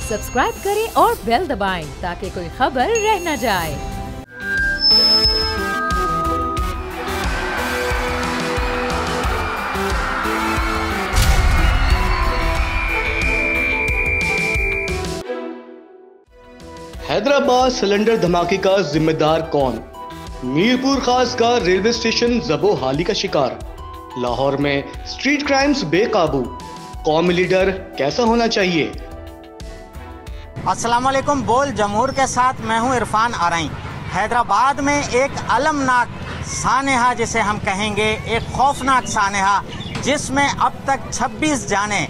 Subscribe करें और bell दबाएं ताकि कोई खबर रह न जाए। हैदराबाद सिलेंडर धमाके का जिम्मेदार कौन? मीरपुर खास का रेलवे स्टेशन जबोहाली का शिकार। लाहौर में स्ट्रीट क्राइम्स बेकाबू। कौमी लीडर कैसा होना चाहिए? अस्सलाम वालेकुम। बोल जमहूर के साथ मैं हूं इरफान आरई। हैदराबाद में एक अलमनाक सानेहा जिसे हम कहेंगे, एक खौफनाक सानेहा जिसमें अब तक 26 जानें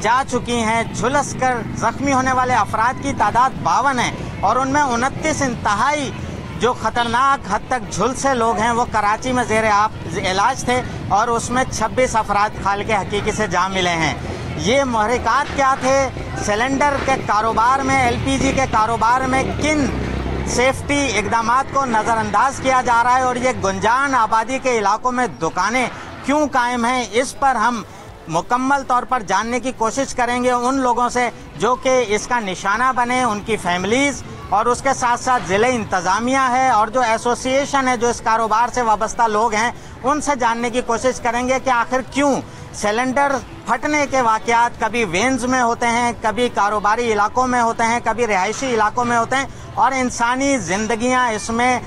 जा चुकी हैं। झुलस कर जख्मी होने वाले अफराद की तादाद 52 है और उनमें 29 इंतहाई जो ख़तरनाक हद तक झुलसे लोग हैं वो कराची में ज़ेर इलाज थे और उसमें 26 अफराद खाल के हकीकी से जा मिले हैं। ये महरिकात क्या थे? सिलेंडर के कारोबार में, एलपीजी के कारोबार में किन सेफ्टी इक़दामात को नज़रअंदाज किया जा रहा है और ये गुंजान आबादी के इलाकों में दुकानें क्यों कायम हैं, इस पर हम मुकम्मल तौर पर जानने की कोशिश करेंगे उन लोगों से जो कि इसका निशाना बने, उनकी फैमिलीज़, और उसके साथ साथ ज़िले इंतज़ामिया है और जो एसोसिएशन है जो इस कारोबार से वाबस्ता लोग हैं उनसे जानने की कोशिश करेंगे कि आखिर क्यों सिलेंडर फटने के वाक़यात कभी वेन्स में होते हैं, कभी कारोबारी इलाकों में होते हैं, कभी रिहायशी इलाकों में होते हैं और इंसानी ज़िंदगियाँ इसमें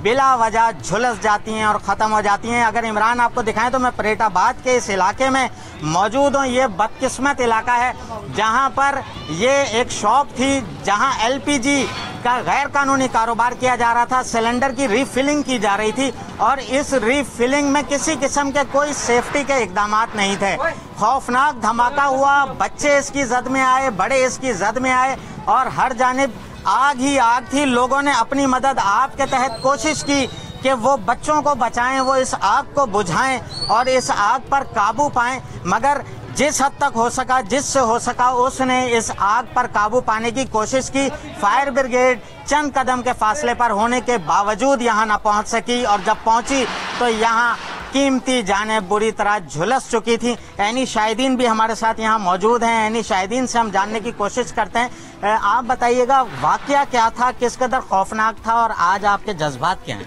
बिला वजह झुलस जाती हैं और ख़त्म हो जाती हैं। अगर इमरान आपको दिखाएं तो मैं परेटाबाद के इस इलाके में मौजूद हूँ। ये बदकिस्मत इलाका है जहाँ पर ये एक शॉप थी जहाँ एलपीजी का गैर कानूनी कारोबार किया जा रहा था। सिलेंडर की रीफिलिंग की जा रही थी और इस रीफिलिंग में किसी किस्म के कोई सेफ्टी के इक़दामात नहीं थे। खौफनाक धमाका हुआ, बच्चे इसकी जद में आए, बड़े इसकी जद में आए और हर जानिब आग ही आग थी। लोगों ने अपनी मदद आप के तहत कोशिश की कि वो बच्चों को बचाएं, वो इस आग को बुझाएं और इस आग पर काबू पाएं, मगर जिस हद तक हो सका, जिससे हो सका उसने इस आग पर काबू पाने की कोशिश की। फायर ब्रिगेड चंद कदम के फासले पर होने के बावजूद यहाँ ना पहुँच सकी और जब पहुँची तो यहाँ कीमती जानें बुरी तरह झुलस चुकी थी। ऐनी शाहिदीन भी हमारे साथ यहाँ मौजूद हैं। ऐनी शाहिदीन से हम जानने की कोशिश करते हैं। आप बताइएगा वाकया क्या था, किस कदर खौफनाक था और आज आपके जज्बात क्या हैं?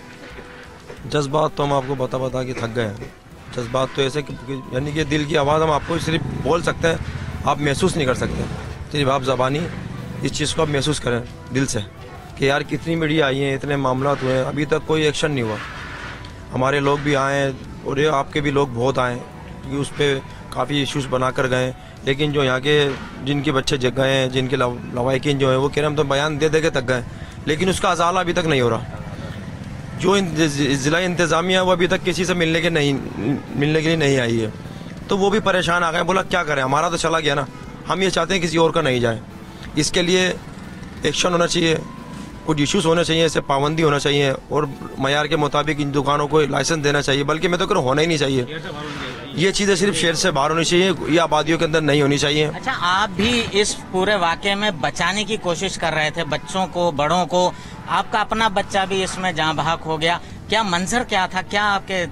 जज्बात तो हम आपको बता के थक गए हैं। जज्बात तो ऐसे यानी कि दिल की आवाज़ हम आपको सिर्फ बोल सकते हैं, आप महसूस नहीं कर सकते। सिर्फ आप ज़बानी इस चीज़ को आप महसूस करें दिल से कि यार कितनी मीडिया आई हैं, इतने मामला हुए हैं, अभी तक कोई एक्शन नहीं हुआ। हमारे लोग भी आए और ये आपके भी लोग बहुत आए क्योंकि उस पर काफ़ी इश्यूज़ बना कर गए, लेकिन जो यहाँ के जिनके बच्चे जग गए हैं, जिनके लवाकिन जो हैं वो कह रहे हम तो बयान दे के तक गए, लेकिन उसका अजाला अभी तक नहीं हो रहा। जो ज़िला इंतज़ामिया वो अभी तक किसी से मिलने के लिए नहीं आई है, तो वो भी परेशान आ गए। बोला क्या करें, हमारा तो चला गया ना, हम ये चाहते हैं किसी और का नहीं जाए। इसके लिए एक्शन होना चाहिए, कुछ इश्यूज़ होने चाहिए, ऐसे पाबंदी होना चाहिए और मयार के मुताबिक इन दुकानों को लाइसेंस देना चाहिए, बल्कि मैं तो कह रहा हूँ होना ही नहीं चाहिए। ये चीज़ें सिर्फ शहर से बाहर होनी चाहिए, ये आबादियों के अंदर नहीं होनी चाहिए। अच्छा, आप भी इस पूरे वाक़े में बचाने की कोशिश कर रहे थे बच्चों को, बड़ों को। आपका अपना बच्चा भी इसमें जहाँ बहक हो गया। क्या मंजर क्या था, क्या आपके?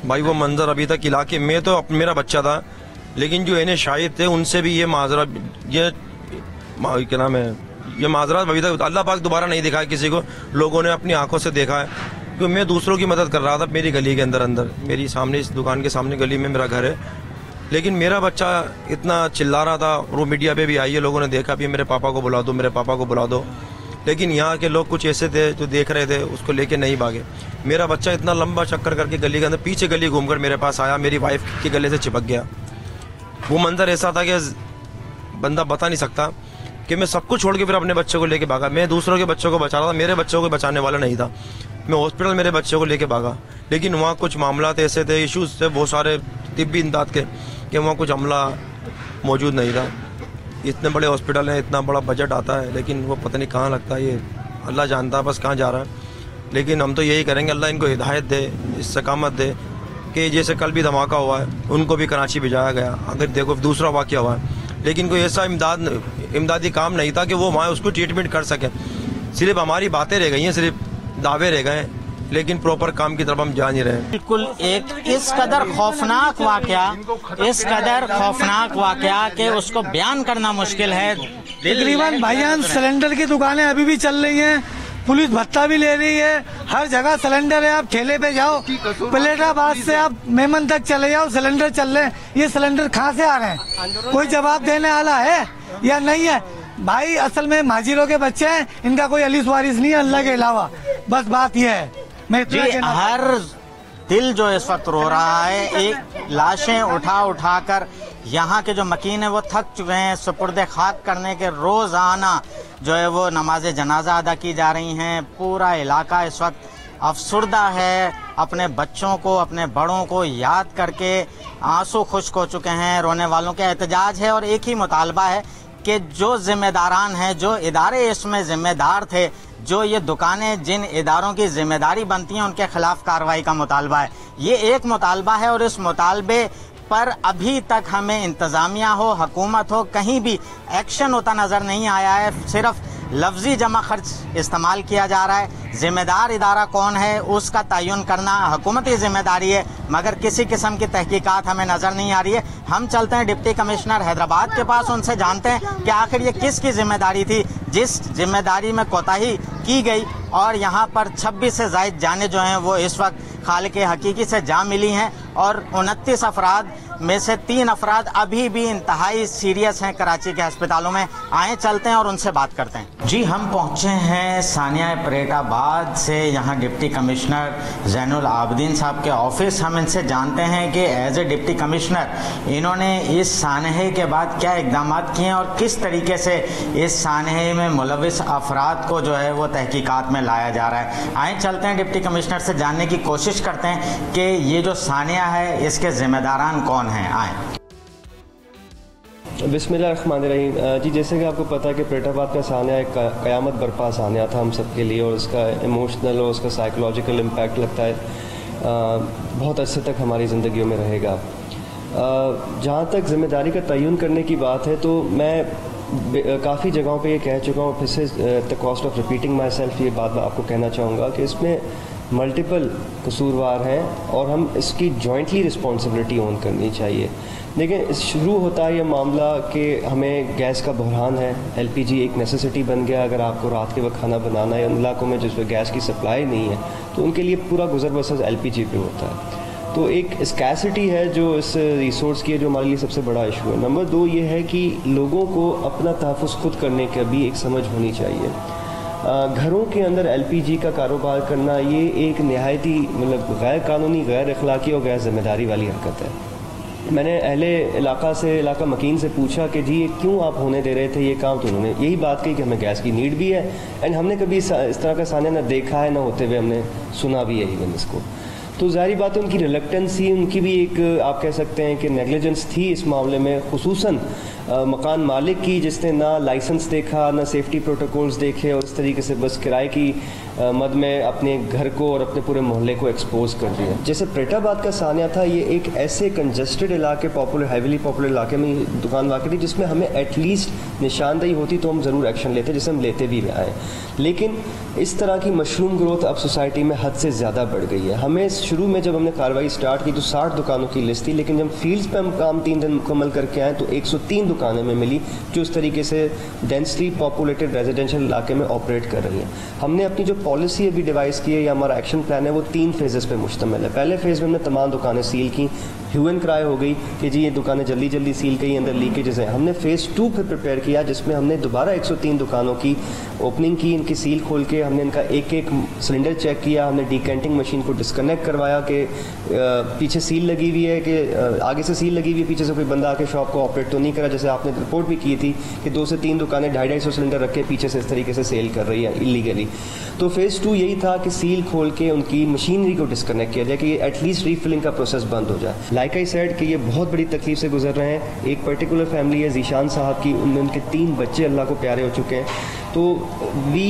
भाई वो मंजर अभी तक इलाके में तो मेरा बच्चा था, लेकिन जो इन्हें शाहिद थे उनसे भी ये माजरा, ये क्या नाम है, ये माजरा अभी तक अल्लाह पाक दोबारा नहीं दिखाया किसी को। लोगों ने अपनी आंखों से देखा है क्योंकि मैं दूसरों की मदद कर रहा था मेरी गली के अंदर मेरी सामने, इस दुकान के सामने गली में मेरा घर है, लेकिन मेरा बच्चा इतना चिल्ला रहा था और वो मीडिया पे भी आई है, लोगों ने देखा भी मेरे पापा को बुला दो, मेरे पापा को बुला दो, लेकिन यहाँ के लोग कुछ ऐसे थे जो देख रहे थे, उसको लेके नहीं भागे। मेरा बच्चा इतना लंबा चक्कर करके गली के अंदर पीछे गली घूमकर मेरे पास आया, मेरी वाइफ के गले से चिपक गया। वो मंजर ऐसा था कि बंदा बता नहीं सकता कि मैं सब कुछ छोड़ के फिर अपने बच्चों को लेके भागा। मैं दूसरों के बच्चों को बचा रहा था, मेरे बच्चों को बचाने वाला नहीं था। मैं हॉस्पिटल मेरे बच्चों को लेके भागा, लेकिन वहाँ कुछ मामला ऐसे थे, इश्यूज थे बहुत सारे तिब्बी इमदाद के, कि वहाँ कुछ अमला मौजूद नहीं था। इतने बड़े हॉस्पिटल हैं, इतना बड़ा बजट आता है, लेकिन वो पता नहीं कहाँ लगता है, ये अल्लाह जानता है बस कहाँ जा रहा है। लेकिन हम तो यही करेंगे, अल्लाह इनको हिदायत दे, इस्तकामत दे कि जैसे कल भी धमाका हुआ है, उनको भी कराची भिजाया गया। अगर देखो दूसरा वाक़या हुआ है, लेकिन कोई ऐसा इमदादी काम नहीं था कि वो वहाँ उसको ट्रीटमेंट कर सके। सिर्फ हमारी बातें रह गई हैं, सिर्फ दावे रह गए, लेकिन प्रॉपर काम की तरफ हम जा नहीं रहे हैं। बिल्कुल एक इस कदर खौफनाक वाकया कि उसको बयान करना मुश्किल है। तकरीबन भाईजान सिलेंडर की दुकानें अभी भी चल रही हैं, पुलिस भत्ता भी ले रही है, हर जगह सिलेंडर है। आप ठेले पे जाओ, प्लेटाबाद से आप मेमन तक चले जाओ, सिलेंडर चल रहे हैं। ये सिलेंडर कहाँ से आ रहे हैं? कोई जवाब देने वाला है या नहीं है? भाई असल में माजिरों के बच्चे हैं, इनका कोई अलीस वारिस नहीं है अल्लाह के अलावा। बस बात यह है। मैं हर दिल जो इस वक्त रो रहा है, एक लाशें उठा कर यहाँ के जो मकीन है वो थक चुके हैं। सुपुर्दे खाक करने के रोजाना जो है वो नमाज जनाजा अदा की जा रही हैं। पूरा इलाका इस वक्त अफसुर्दा है, अपने बच्चों को, अपने बड़ों को याद करके आंसू खुश्क हो चुके हैं। रोने वालों का एहतजाज है और एक ही मुतालबा है कि जो जिम्मेदारान हैं, जो इदारे इसमें जिम्मेदार थे, जो ये दुकानें जिन इदारों की जिम्मेदारी बनती हैं, उनके खिलाफ कार्रवाई का मुतालबा है। ये एक मुतालबा है और इस मुतालबे पर अभी तक हमें इंतजामिया हो, हुकूमत हो, कहीं भी एक्शन होता नजर नहीं आया है। सिर्फ लफ्जी जमा खर्च इस्तेमाल किया जा रहा है। जिम्मेदार इदारा कौन है उसका तयन करना हुकूमती जिम्मेदारी है, मगर किसी किस्म की तहकीकात हमें नजर नहीं आ रही है। हम चलते हैं डिप्टी कमिश्नर हैदराबाद के पास, उनसे जानते हैं कि आखिर ये किसकी जिम्मेदारी थी, जिस जिम्मेदारी में कोताही की गई और यहाँ पर 26 से ज़ायद जाने जो हैं वो इस वक्त खालिक हकीकी से जा मिली हैं और 29 अफराद में से 3 अफराद अभी भी इंतहाई सीरियस हैं कराची के अस्पतालों में। आए चलते हैं और उनसे बात करते हैं। जी हम पहुँचे हैं सानिया परेटाबाद से, यहाँ डिप्टी कमिश्नर जैनुल आबदीन साहब के ऑफिस। हम इनसे जानते हैं कि एज ए डिप्टी कमिश्नर इन्होंने इस सानहे के बाद क्या इकदाम किए हैं और किस तरीके से इस सानहे में मुलविस अफराद को जो है वो तहकीकात में लाया जा रहा है। आए चलते हैं डिप्टी कमिश्नर से जानने की कोशिश करते हैं कि ये जो सानिया है इसके जिम्मेदारान कौन हैं। आए। बिस्मिल्लाहिर्रहमानिर्रहीम। जी जैसे कि आपको पता है कि परेटाबाद का सानिया एक क़यामत बरपा सानिया था हम सब के लिए और उसका इमोशनल और उसका साइकोलॉजिकल इम्पैक्ट लगता है बहुत अरसे तक हमारी ज़िंदगियों में रहेगा। जहाँ तक ज़िम्मेदारी का तयन करने की बात है तो मैं काफ़ी जगहों पे ये कह चुका हूँ, फिर से the cost of repeating my self ये बात मैं आपको कहना चाहूँगा कि इसमें मल्टीपल कसूरवार हैं और हम इसकी जॉइंटली रिस्पॉन्सिबिलिटी ओन करनी चाहिए। लेकिन शुरू होता है ये मामला कि हमें गैस का बहरान है, एलपीजी एक नेसेसिटी बन गया। अगर आपको रात के वक्त खाना बनाना है उन इलाकों में जिसमें गैस की सप्लाई नहीं है तो उनके लिए पूरा गुजर बसर एलपीजी पे होता है। तो एक स्कैसिटी है जो इस रिसोर्स की है जो हमारे लिए सबसे बड़ा इशू है। नंबर 2 ये है कि लोगों को अपना तहफ़्फ़ुज़ खुद करने का भी एक समझ होनी चाहिए। घरों के अंदर एलपीजी का कारोबार करना ये एक नहायती मतलब गैर कानूनी, गैर अखलाकी और गैर जिम्मेदारी वाली हरकत है। मैंने अहले इलाका मकीन से पूछा कि जी क्यों आप होने दे रहे थे ये काम, तो उन्होंने यही बात कही कि हमें गैस की नीड भी है एंड हमने कभी इस तरह का सानिया ना देखा है, ना होते हुए हमने सुना भी है इवन इसको। तो ज़ाहिर बात है उनकी रिलक्टेंस ही, उनकी भी एक आप कह सकते हैं कि नेग्लिजेंस थी इस मामले में, खुसूसन मकान मालिक की जिसने ना लाइसेंस देखा, ना सेफ्टी प्रोटोकॉल्स देखे और इस तरीके से बस किराए की मद में अपने घर को और अपने पूरे मोहल्ले को एक्सपोज कर दिया। जैसे परेटाबाद का सानिया था, ये एक ऐसे कंजस्टेड इलाके, हाईली पॉपुलर इलाके में दुकान वाक़ई थी जिसमें हमें एटलीस्ट निशानदेही होती तो हम ज़रूर एक्शन लेते, जिसे हम लेते भी आए। लेकिन इस तरह की मशरूम ग्रोथ अब सोसाइटी में हद से ज़्यादा बढ़ गई है। हमें शुरू में जब हमने कार्रवाई स्टार्ट की तो 60 दुकानों की लिस्ट थी, लेकिन जब फील्ड्स पे हम काम 3 दिन मुकम्मल करके आए तो 103 दुकानें में मिली जो इस तरीके से डेंसली पॉपुलेटेड रेजिडेंशियल इलाके में ऑपरेट कर रही हैं। हमने अपनी जो पॉलिसी अभी डिवाइस की है या हमारा एक्शन प्लान है वो 3 फेजेस पे मुश्तमिल है। पहले फेज़ में हमने तमाम दुकानें सील की, ह्यू एंड क्राई हो गई कि जी ये दुकानें जल्दी जल्दी सील गई, अंदर लीकेजेस हैं। हमने फ़ेज़ 2 पे प्रिपेयर किया जिसमें हमने दोबारा 103 दुकानों की ओपनिंग की, इनकी सील खोल के हमने इनका एक एक सिलेंडर चेक किया, हमने डीकेंटिंग मशीन को डिस्कनेक्ट करवाया कि पीछे सील लगी हुई है, कि आगे से सील लगी हुई है, पीछे से कोई बंदा आके शॉप को ऑपरेट तो नहीं करा, जैसे आपने रिपोर्ट भी की थी कि 2 से 3 दुकानें 250 सिलेंडर रख के पीछे से इस तरीके से सेल कर रही है इलीगली। तो फ़ेज़ 2 यही था कि सील खोल के उनकी मशीनरी को डिस्कनेक्ट किया जाए कि ये एटलीस्ट रीफिलिंग का प्रोसेस बंद हो जाए। लाइक आई सेड कि ये बहुत बड़ी तकलीफ से गुजर रहे हैं। एक पर्टिकुलर फैमिली है जीशान साहब की, उनमें उनके 3 बच्चे अल्लाह को प्यारे हो चुके हैं। तो we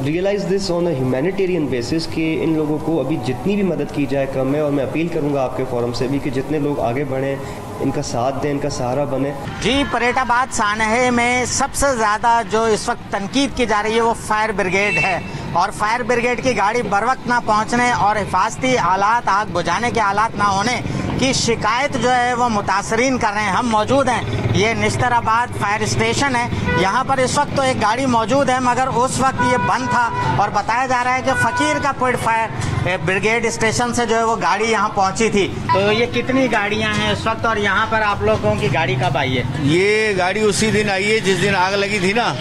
realize this on a humanitarian basis कि इन लोगों को अभी जितनी भी मदद की जाए कम है, और मैं अपील करूँगा आपके फोरम से भी कि जितने लोग आगे बढ़ें, इनका साथ दें, इनका सहारा बने। जी परेटाबाद सानहे में सबसे ज़्यादा जो इस वक्त तनकीद की जा रही है वो फायर ब्रिगेड है। और फायर ब्रिगेड की गाड़ी बर वक्त ना पहुंचने और हिफाजती आलात, आग बुझाने के आलात ना होने की शिकायत जो है वो मुतासरीन कर रहे हैं। हम मौजूद हैं, ये निश्तराबाद फायर स्टेशन है, यहाँ पर इस वक्त तो एक गाड़ी मौजूद है मगर उस वक्त ये बंद था और बताया जा रहा है कि फकीर का पुर फायर ब्रिगेड स्टेशन से जो है वो गाड़ी यहाँ पहुँची थी। तो ये कितनी गाड़ियाँ हैं इस वक्त और यहाँ पर आप लोगों की गाड़ी कब आई है? ये गाड़ी उसी दिन आई है जिस दिन आग लगी थी ना,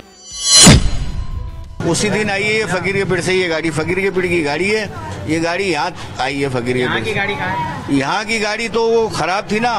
उसी दिन आई है। ये फकीर के पेड़ से ये गाड़ी, फकीर के पेड़ की गाड़ी है। ये गाड़ी यहाँ आई है फकीर के पेड़। यहाँ की गाड़ी कहाँ है? यहाँ की गाड़ी तो वो खराब थी ना,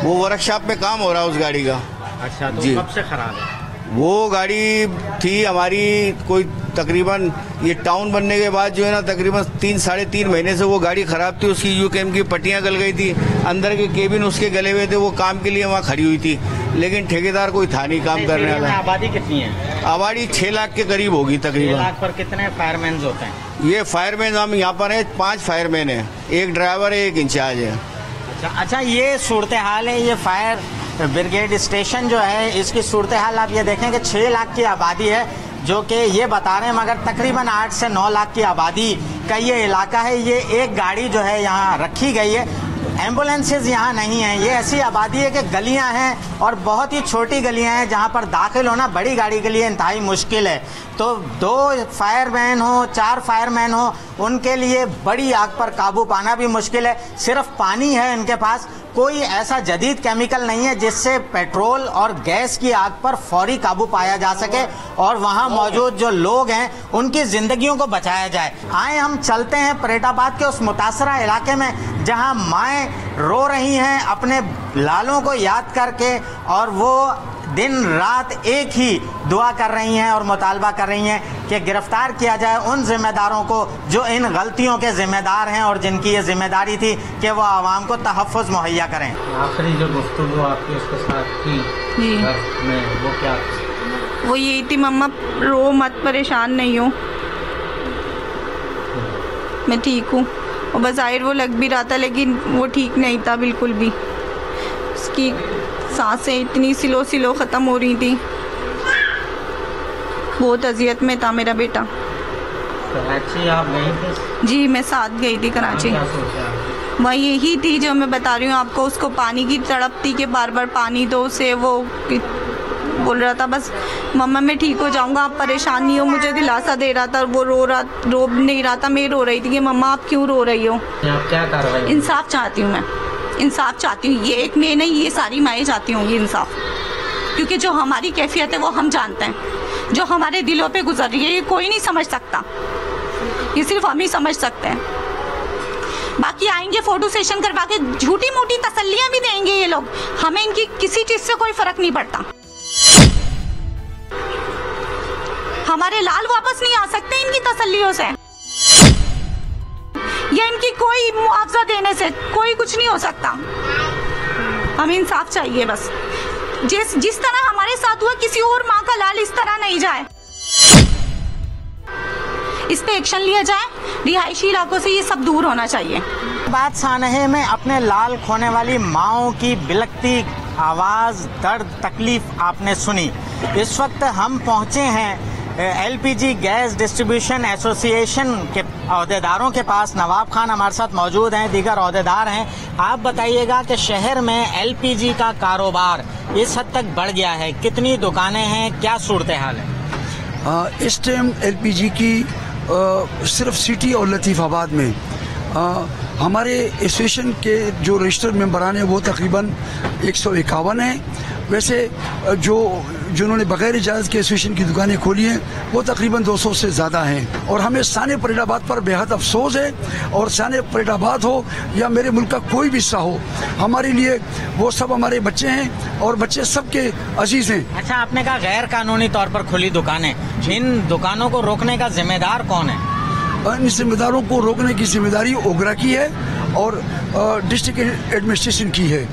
वो वर्कशॉप में काम हो रहा है उस गाड़ी का। अच्छा, तो जी। कब से खराब है? वो गाड़ी थी हमारी कोई तकरीबन ये टाउन बनने के बाद जो है ना तकरीबन 3-3.5 महीने से वो गाड़ी खराब थी। उसकी यूकेम की पट्टियां गल गई थी, अंदर के केबिन उसके गले हुए थे, वो काम के लिए वहाँ खड़ी हुई थी, लेकिन ठेकेदार कोई था नहीं काम करने वाला। आबादी कितनी है? आबादी 6 लाख के करीब होगी 6 तकरीबन। लाख पर कितने फायरमैन होते हैं? ये फायरमैन हम यहाँ पर है 5 फायरमैन है, एक ड्राइवर है, एक इंचार्ज है। अच्छा, ये सूरत हाल है। ये फायर ब्रिगेड स्टेशन जो है इसकी सूरत हाल आप ये देखें कि 6 लाख की आबादी है, जो कि ये बता रहे हैं, मगर तकरीबन 8 से 9 लाख की आबादी का ये इलाका है। ये एक गाड़ी जो है यहाँ रखी गई है, एम्बुलेंसेज यहाँ नहीं है। ये ऐसी आबादी है कि गलियाँ हैं और बहुत ही छोटी गलियाँ हैं जहाँ पर दाखिल होना बड़ी गाड़ी के लिए इंतहाई मुश्किल है। तो 2 फायरमैन हो, 4 फायरमैन हो, उनके लिए बड़ी आग पर काबू पाना भी मुश्किल है। सिर्फ पानी है इनके पास, कोई ऐसा जदीद केमिकल नहीं है जिससे पेट्रोल और गैस की आग पर फौरी काबू पाया जा सके और वहाँ मौजूद जो लोग हैं उनकी जिंदगियों को बचाया जाए। आए हम चलते हैं परेटाबाद के उस मुतासरा इलाके में जहाँ माएँ रो रही हैं अपने लालों को याद करके और वो दिन रात एक ही दुआ कर रही हैं और मुतालबा कर रही हैं कि गिरफ्तार किया जाए उन जिम्मेदारों को जो इन गलतियों के जिम्मेदार हैं और जिनकी ये जिम्मेदारी थी कि वो आवाम को तहफ़्फ़ुज़ मुहैया करें। आखिरी जो गुफ्तगू आपकी उसके साथ की जी में वो क्या? वो यही थी, मम्मा रो मत, परेशान नहीं हो, मैं ठीक हूँ। और बज़ाहिर वो लग भी रहा था लेकिन वो ठीक नहीं था बिल्कुल भी। उसकी सांसें इतनी स्लो स्लो ख़त्म हो रही थी, बहुत अजियत में था मेरा बेटा। कराची आप गई थी? जी, मैं साथ गई थी कराची। क्या सोचा? वह यही थी जो मैं बता रही हूँ आपको, उसको पानी की तड़प थी कि बार बार पानी दो। उसे वो बोल रहा था बस मम्मा मैं ठीक हो जाऊंगा, आप परेशान नहीं हो, मुझे दिलासा दे रहा था। वो रो नहीं रहा था, मैं रो रही थी कि मम्मा आप क्यों रो रही हो। आप क्या कर रहे हो? इंसाफ चाहती हूँ, मैं इंसाफ चाहती हूँ। ये एक मैं नहीं, ये सारी माएँ चाहती हूँ ये इंसाफ, क्योंकि जो हमारी कैफियत है वो हम जानते हैं, जो हमारे दिलों पे गुजर रही है ये कोई नहीं समझ सकता, ये सिर्फ हम ही समझ सकते हैं। बाकी आएंगे फोटो सेशन करवा के झूठी मूठी तसल्लियां भी देंगे ये लोग, हमें इनकी किसी चीज से कोई फर्क नहीं पड़ता। हमारे लाल वापस नहीं आ सकते इनकी तसल्लियों से, या इनकी कोई मुआवजा देने से कोई कुछ नहीं हो सकता। हमें इंसाफ चाहिए बस, जिस तरह हमारे साथ हुआ किसी और माँ का लाल इस तरह नहीं जाए, इस पे एक्शन लिया जाए। रिहायशी इलाकों से ये सब दूर होना चाहिए। बात सानहे में अपने लाल खोने वाली माओं की बिलखती आवाज, दर्द, तकलीफ आपने सुनी। इस वक्त हम पहुंचे हैं एलपीजी गैस डिस्ट्रीब्यूशन एसोसिएशन के अहदेदारों के पास। नवाब खान हमारे साथ मौजूद हैं, दीगर अहदेदार हैं। आप बताइएगा कि शहर में एलपीजी का कारोबार इस हद तक बढ़ गया है, कितनी दुकानें हैं, क्या सूरत हाल है? इस टाइम एलपीजी की सिर्फ सिटी और लतीफ़ाबाद में हमारे एसोसिएशन के जो रजिस्टर्ड मेंबरान हैं वो तकरीबन 151 हैं। वैसे जिन्होंने बगैर इजाज़त के एसोसिएशन की दुकानें खोली हैं वो तकरीबन 200 से ज़्यादा हैं। और हमें साने परेटाबाद पर बेहद अफसोस है, और साने परेटाबाद हो या मेरे मुल्क का कोई भी हिस्सा हो, हमारे लिए वो सब हमारे बच्चे हैं और बच्चे सबके अजीज़ हैं। अच्छा, आपने कहा गैर कानूनी तौर पर खुली दुकानें, इन दुकानों को रोकने का जिम्मेदार कौन है? इन जिम्मेदारों को रोकने की जिम्मेदारी ओगरा की है और डिस्ट्रिक्ट एडमिनिस्ट्रेशन की है।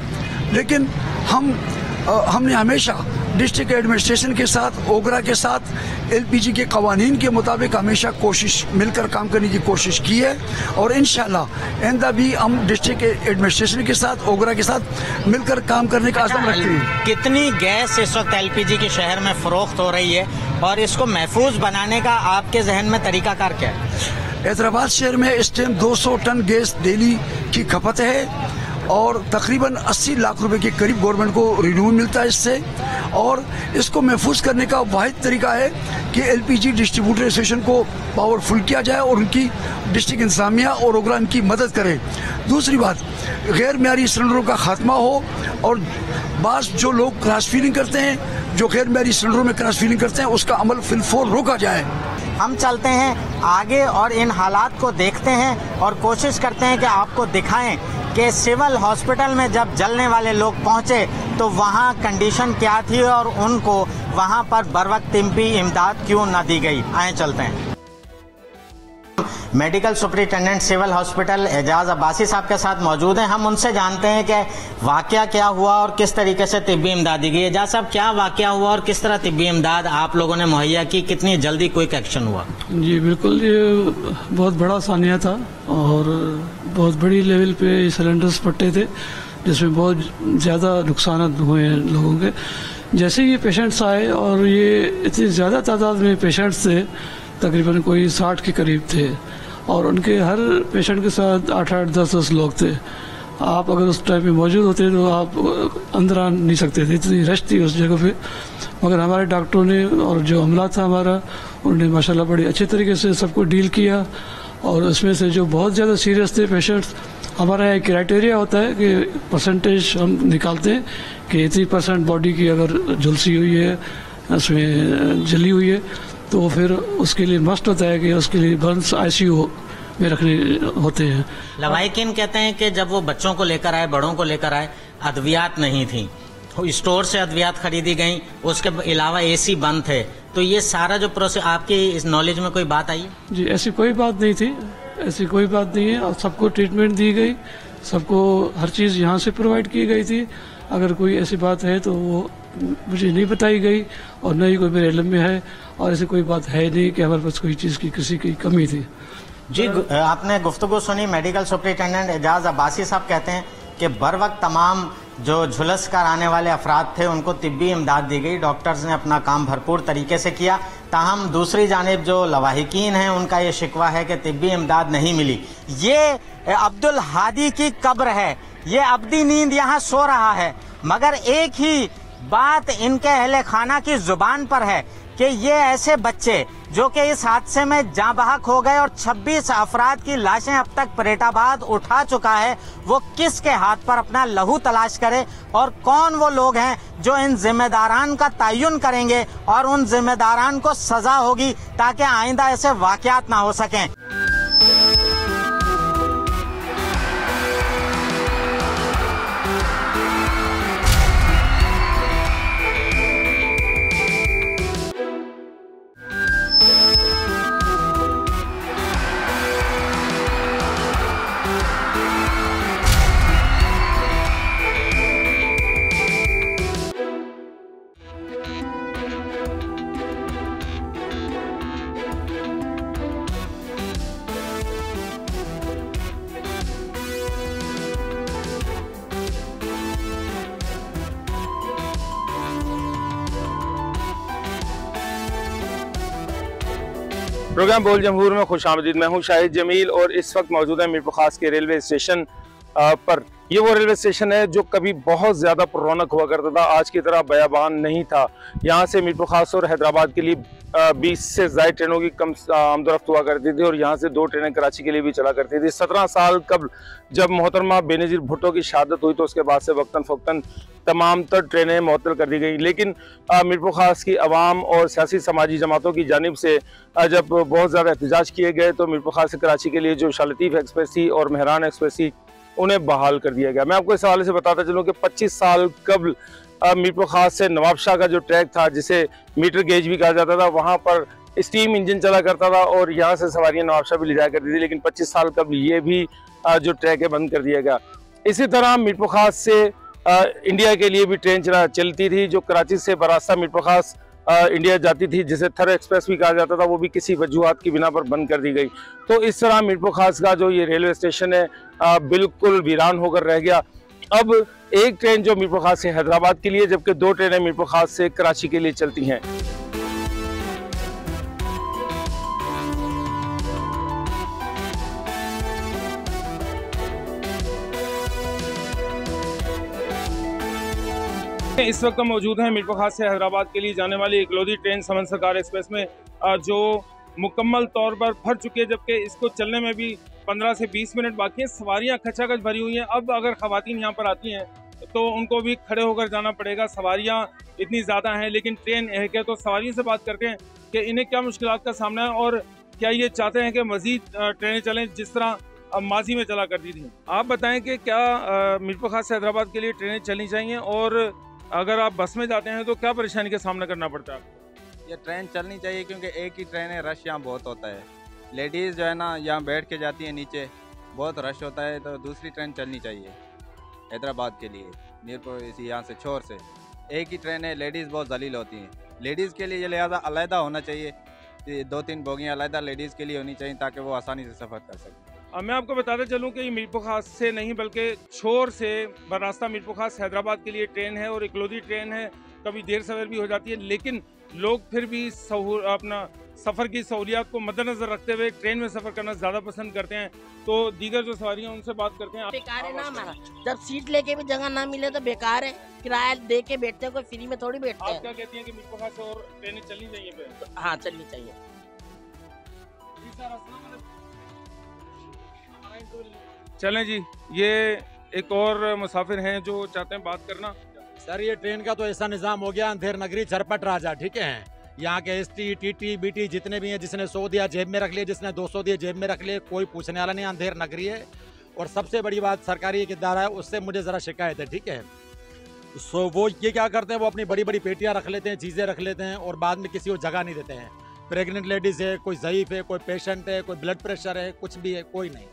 लेकिन हमने हमेशा डिस्ट्रिक्ट एडमिनिस्ट्रेशन के साथ, ओगरा के साथ LPG के कवानीन के मुताबिक हमेशा कोशिश मिलकर काम करने की कोशिश की है और इंशाल्लाह आइंदा भी हम डिस्ट्रिक्ट एडमिनिस्ट्रेशन के साथ ओगरा के साथ मिलकर काम करने का आज़म रखते हैं। कितनी गैस इस वक्त LPG के शहर में फरोख्त हो रही है और इसको महफूज बनाने का आपके जहन में तरीकाकार क्या है? हैदराबाद शहर में इस टाइम 200 टन गैस डेली की खपत है और तकरीबन 80 लाख रुपए के करीब गवर्नमेंट को रिन्यू मिलता है इससे। और इसको महफूज करने का वाहिद तरीका है कि LPG डिस्ट्रीब्यूटर एसोसिएशन को पावरफुल किया जाए और उनकी डिस्ट्रिक्ट इंतजामिया और ओगरा इनकी मदद करे। दूसरी बात, गैर मियारी सिलेंडरों का खात्मा हो और बास जो लोग क्रॉस फीलिंग करते हैं, जो गैर मियारी सिलेंडरों में क्रॉस फीलिंग करते हैं, उसका अमल फिलफौर रोका जाए। हम चलते हैं आगे और इन हालात को देखते हैं और कोशिश करते हैं कि आपको दिखाएं कि सिविल हॉस्पिटल में जब जलने वाले लोग पहुंचे तो वहां कंडीशन क्या थी और उनको वहां पर बरवक्त तिब्बी इमदाद क्यों न दी गई। आए चलते हैं। Medical superintendent civil hospital Ejaz Abbasi sahab के साथ मौजूद हैं। हम उनसे जानते हैं कि वाकया क्या हुआ और किस तरीके से तिब्बी इमदाद दी गई। एजाज साहब, क्या वाकया हुआ और किस तरह तिब्बी इमदाद आप लोगों ने मुहैया की, कितनी जल्दी क्विक एक्शन हुआ? जी बिल्कुल, ये बहुत बड़ा सानिया था और बहुत बड़ी लेवल पे सिलेंडर्स फटे थे जिसमें बहुत ज़्यादा नुकसान हुए हैं लोगों के। जैसे ये पेशेंट्स आए और ये इतनी ज़्यादा तादाद में पेशेंट्स थे, तकरीबन कोई 60 के करीब थे और उनके हर पेशेंट के साथ 8-8, 10-10 लोग थे। आप अगर उस टाइम पे मौजूद होते तो आप अंदर आ नहीं सकते थे, इतनी रश थी उस जगह पे। मगर हमारे डॉक्टरों ने और जो अमला था हमारा, उन्होंने माशाल्लाह बड़ी अच्छे तरीके से सबको डील किया। और उसमें से जो बहुत ज़्यादा सीरियस थे पेशेंट्स, हमारा एक क्राइटेरिया होता है कि परसेंटेज हम निकालते हैं कि इतनी % बॉडी की अगर झुलसी हुई है, उसमें जली हुई है, तो फिर उसके लिए मस्ट होता है कि उसके लिए बर्न्स ICU में रखने होते हैं। लवाहिकीन कहते हैं कि जब वो बच्चों को लेकर आए, बड़ों को लेकर आए, अद्वियात नहीं थी, स्टोर से अद्वियात खरीदी गई, उसके अलावा AC बंद थे। तो ये सारा जो प्रोसेस, आपकी इस नॉलेज में कोई बात आई? जी ऐसी कोई बात नहीं थी, ऐसी कोई बात नहीं है। और सबको ट्रीटमेंट दी गई, सबको हर चीज़ यहाँ से प्रोवाइड की गई थी। अगर कोई ऐसी बात है तो वो मुझे नहीं बताई गई और न ही कोई मेरे इल्म में है और ऐसी कोई बात है नहीं कि हमारे पास कोई चीज़ की किसी की कमी थी। जी, आपने गुफ्तगू सुनी। मेडिकल सुपरिटेंडेंट एजाज अब्बासी साहब कहते हैं कि बर वक्त तमाम जो झुलस कर आने वाले अफराद थे उनको तिब्बी इमदाद दी गई। डॉक्टर्स ने अपना काम भरपूर तरीके से किया। ताहम दूसरी जानिब जो लवाहिकीन हैं उनका ये शिकवा है कि तिब्बी इमदाद नहीं मिली। ये अब्दुल हादी की कब्र है, ये अब्दी नींद यहाँ सो रहा है। मगर एक ही बात इनके अहले खाना की जुबान पर है कि ये ऐसे बच्चे जो कि इस हादसे में जाँ बहक हो गए और 26 अफराद की लाशें अब तक फरीदाबाद उठा चुका है, वो किसके हाथ पर अपना लहू तलाश करे और कौन वो लोग हैं जो इन जिम्मेदारान का तयन करेंगे और उन जिम्मेदारान को सजा होगी ताकि आइंदा ऐसे वाकयात ना हो सकें। प्रोग्राम बोल जमहूर में खुश आमदीद। मैं हूँ शाहिद जमील और इस वक्त मौजूद है मीरपुर खास के रेलवे स्टेशन पर। ये वो रेलवे स्टेशन है जो कभी बहुत ज़्यादा रौनक हुआ करता था, आज की तरह बयाबान नहीं था। यहाँ से मीरपुर खास और हैदराबाद के लिए 20 से ज़्यादा ट्रेनों की कम आमदोरफ्त हुआ करती थी और यहाँ से 2 ट्रेनें कराची के लिए भी चला करती थी। 17 साल कबल जब मोहतरमा बेनज़ीर भुट्टो की शहादत हुई तो उसके बाद से वक्तन फ़वक्तन तमाम तर ट्रेनें मुअत्तल कर दी गई। लेकिन मीरपुर खास की आवाम और सियासी समाजी जमातों की जानिब से जब बहुत ज़्यादा एहतजाज किए गए तो मीरपुर खास से कराची के लिए जो शाह लतीफ़ एक्सप्रेस थी और मेहरान एक्सप्रेस थी उन्हें बहाल कर दिया गया। मैं आपको इस हवाले से बताता चलूँ कि 25 साल कबल मीरपुर खास से नवाबशाह का जो ट्रैक था जिसे मीटर गेज भी कहा जाता था, वहाँ पर स्टीम इंजन चला करता था और यहाँ से सवारियाँ नवाबशाह भी ले जाया करती थी। लेकिन 25 साल कबल ये भी जो ट्रैक है बंद कर दिया गया। इसी तरह मीरपुर खास से इंडिया के लिए भी ट्रेन चलती थी जो कराची से बरास्ता मीरपुर खास इंडिया जाती थी, जिसे थर एक्सप्रेस भी कहा जाता था, वो भी किसी वजूहात की बिना पर बंद कर दी गई। तो इस तरह मीरपुर खास का जो ये रेलवे स्टेशन है बिल्कुल वीरान होकर रह गया। अब एक ट्रेन जो मीरपुर खास से हैदराबाद के लिए, जबकि 2 ट्रेनें मीरपुर खास से कराची के लिए चलती हैं। इस वक्त हम मौजूद हैं मीरपुर खास से हैदराबाद के लिए जाने वाली इकलौती ट्रेन समन सरकार एक्सप्रेस में, जो मुकम्मल तौर पर भर चुकी है, जबकि इसको चलने में भी 15 से 20 मिनट बाकी हैं। सवारियां खचाखच भरी हुई हैं। अब अगर ख़वातीन यहाँ पर आती हैं तो उनको भी खड़े होकर जाना पड़ेगा। सवारियां इतनी ज़्यादा हैं, लेकिन ट्रेन एक है। तो सवारियों से बात करते हैं कि इन्हें क्या मुश्किलात का सामना है और क्या ये चाहते हैं कि मज़ीद ट्रेनें चलें जिस तरह माजी में चला करती थी। आप बताएं कि क्या मीरपुर खास से हैदराबाद के लिए ट्रेनें चलनी चाहिए, और अगर आप बस में जाते हैं तो क्या परेशानी का सामना करना पड़ता है? ये ट्रेन चलनी चाहिए क्योंकि एक ही ट्रेन है, रश यहाँ बहुत होता है। लेडीज़ जो है ना यहाँ बैठ के जाती हैं, नीचे बहुत रश होता है, तो दूसरी ट्रेन चलनी चाहिए हैदराबाद के लिए। मीरपुर इसी यहाँ से छोर से एक ही ट्रेन है, लेडीज़ बहुत जलील होती हैं। लेडीज़ के लिए ये लिहाजा अलहदा होना चाहिए, 2-3 बोगियाँ अलहदा लेडीज़ के लिए होनी चाहिए ताकि वो आसानी से सफ़र कर सकें। मैं आपको बताते चलूं कि ये मीरपुर खास से नहीं बल्कि छोर से बरास्ता मीरपुर खास हैदराबाद के लिए ट्रेन है और इकलौती ट्रेन है। कभी देर सवेर भी हो जाती है, लेकिन लोग फिर भी अपना सफ़र की सहूलियात को मद्देनज़र रखते हुए ट्रेन में सफ़र करना ज़्यादा पसंद करते हैं। तो दीगर जो सवारियाँ उनसे बात करते हैं। बेकार है ना हमारा, जब सीट लेके भी जगह ना मिले तो बेकार है। किराया दे के बैठते हैं, कोई फ्री में थोड़ी बैठते हैं। आप क्या कहती हैं कि मीरपुर खास और ट्रेनें चलनी चाहिए? हाँ, चलनी चाहिए। चलें जी, ये एक और मुसाफिर हैं जो चाहते हैं बात करना। सर, ये ट्रेन का तो ऐसा निज़ाम हो गया, अंधेर नगरी झरपट राजा, ठीक है। यहाँ के ST, TT, BT जितने भी हैं, जिसने 100 दिया जेब में रख लिए, जिसने 200 दिए जेब में रख लिए, कोई पूछने वाला नहीं। अंधेर नगरी है। और सबसे बड़ी बात, सरकारी एक इदारा है, उससे मुझे ज़रा शिकायत है, ठीक है। सो वो ये क्या करते हैं, वो अपनी बड़ी बड़ी पेटियाँ रख लेते हैं, चीज़ें रख लेते हैं और बाद में किसी को जगह नहीं देते हैं। प्रेग्नेंट लेडीज़ है, कोई ज़ईफ़ है, कोई पेशेंट है, कोई ब्लड प्रेशर है, कुछ भी है, कोई नहीं,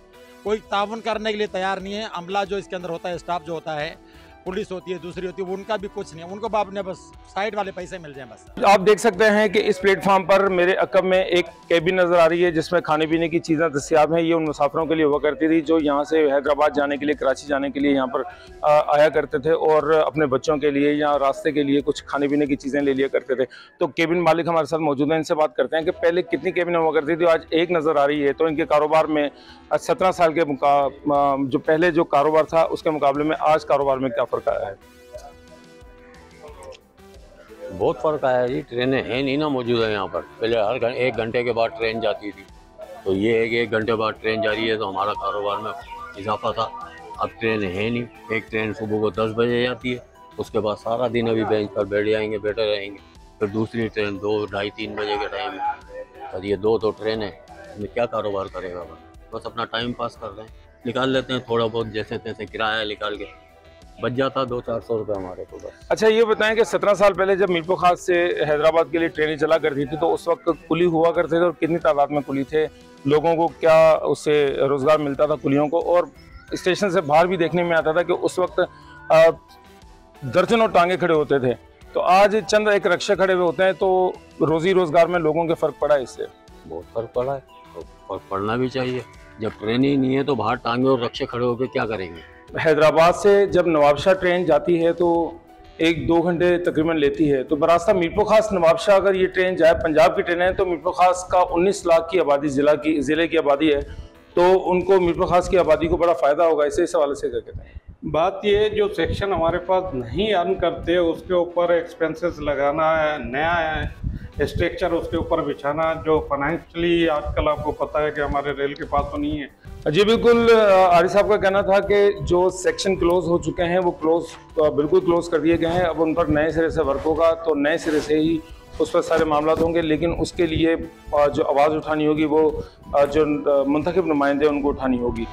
कोई ताउन करने के लिए तैयार नहीं है। अमला जो इसके अंदर होता है, स्टाफ जो होता है, पुलिस होती है, दूसरी होती है, उनका भी कुछ नहीं है। उनको अपने बस साइड वाले पैसे मिल जाए बस। आप देख सकते हैं कि इस प्लेटफॉर्म पर मेरे अकब में एक केबिन नज़र आ रही है जिसमें खाने पीने की चीज़ें दस्तियाब हैं। ये उन मुसाफिरों के लिए हुआ करती थी जो यहाँ से हैदराबाद जाने के लिए, कराची जाने के लिए यहाँ पर आया करते थे और अपने बच्चों के लिए या रास्ते के लिए कुछ खाने पीने की चीज़ें ले लिया करते थे। तो केबिन मालिक हमारे साथ मौजूद हैं, इनसे बात करते हैं कि पहले कितनी केबिन हुआ करती थी, आज एक नज़र आ रही है। तो इनके कारोबार में 17 साल के जो पहले जो कारोबार था उसके मुकाबले में आज कारोबार में क्या फ़र्क आया है? बहुत फ़र्क आया जी। ट्रेनें हैं नहीं ना मौजूद है यहाँ पर। पहले हर 1 घंटे के बाद ट्रेन जाती थी, तो ये है कि 1 घंटे बाद ट्रेन जा रही है तो हमारा कारोबार में इजाफा था। अब ट्रेन है नहीं। एक ट्रेन सुबह को 10 बजे जाती है, उसके बाद सारा दिन अभी बेंच पर बैठ जाएंगे, बैठे रहेंगे। फिर दूसरी ट्रेन 2, 2:30, 3 बजे के टाइम में। और ये 2 ट्रेन है, इसमें क्या कारोबार करेगा? बस अपना टाइम पास कर रहे हैं, निकाल लेते हैं थोड़ा बहुत जैसे तैसे किराया निकाल के, बच जाता 200-400 रुपये हमारे को बस। अच्छा, ये बताएं कि 17 साल पहले जब मीरपुर खास से हैदराबाद के लिए ट्रेनें चला करती थी तो उस वक्त कुली हुआ करते थे और कितनी तादाद में कुली थे? लोगों को क्या उससे रोज़गार मिलता था कुलियों को? और स्टेशन से बाहर भी देखने में आता था कि उस वक्त दर्जनों टांगे खड़े होते थे। तो आज चंद एक रक्शे खड़े हुए होते हैं, तो रोज़ी रोज़गार में लोगों के फ़र्क पड़ा है इससे? बहुत फ़र्क पड़ा है, तो फ़र्क पड़ना भी चाहिए। जब ट्रेन ही नहीं है तो बाहर टांगे और रक्शे खड़े होकर क्या करेंगे? हैदराबाद से जब नवाबशाह ट्रेन जाती है तो 1-2 घंटे तकरीबन लेती है। तो बरास्ता मीरपुर खास नवाबशाह अगर ये ट्रेन जाए, पंजाब की ट्रेन है, तो मीरपुर खास का 19 लाख की आबादी ज़िले की आबादी है, तो उनको मीरपुर खास की आबादी को बड़ा फ़ायदा होगा। इस हवाले से क्या कहते हैं? बात ये जो सेक्शन हमारे पास नहीं अर्न करते उसके ऊपर एक्सपेंसेस लगाना है, नया है स्ट्रक्चर उसके ऊपर बिछाना, जो फाइनेंशियली आजकल आपको पता है कि हमारे रेल के पास तो नहीं है। जी बिल्कुल, आरिफ साहब का कहना था कि जो सेक्शन क्लोज हो चुके हैं वो बिल्कुल क्लोज कर दिए गए हैं। अब उन पर नए सिरे से वर्क होगा, तो नए सिरे से ही उस पर सारे मामला होंगे, लेकिन उसके लिए जो आवाज़ उठानी होगी वो जो मुंतखब नुमाइंदे उनको उठानी होगी।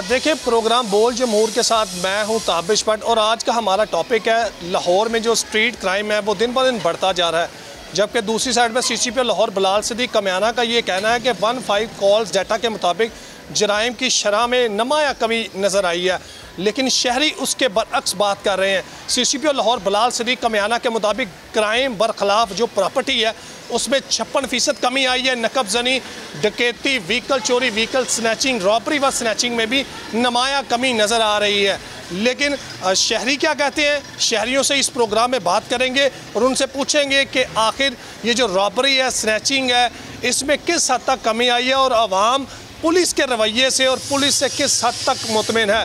देखिए, प्रोग्राम बोल जमहूर के साथ मैं हूं ताबिश भट्ट और आज का हमारा टॉपिक है लाहौर में जो स्ट्रीट क्राइम है वो दिन ब दिन बढ़ता जा रहा है। जबकि दूसरी साइड में CCP लाहौर बिलाल सिद्दीक कमियाना का ये कहना है कि 15 कॉल्स डाटा के मुताबिक जराइम की शरह में नुमाया कमी नज़र आई है, लेकिन शहरी उसके बरअक्स बात कर रहे हैं। CCPO लाहौर बिलाल सदीक कमियाना के मुताबिक क्राइम बरखिलाफ जो प्रॉपर्टी है उसमें 56% कमी आई है। नकब जनी, डकैती, व्हीकल चोरी, व्हीकल स्नैचिंग, रॉबरी व स्नैचिंग में भी नुमाया कमी नज़र आ रही है। लेकिन शहरी क्या कहते हैं, शहरियों से इस प्रोग्राम में बात करेंगे और उनसे पूछेंगे कि आखिर ये जो रॉबरी है, स्नैचिंग है, इसमें किस हद तक कमी आई है और आवाम पुलिस के रवैये से और पुलिस से किस हद तक मुतमिन है।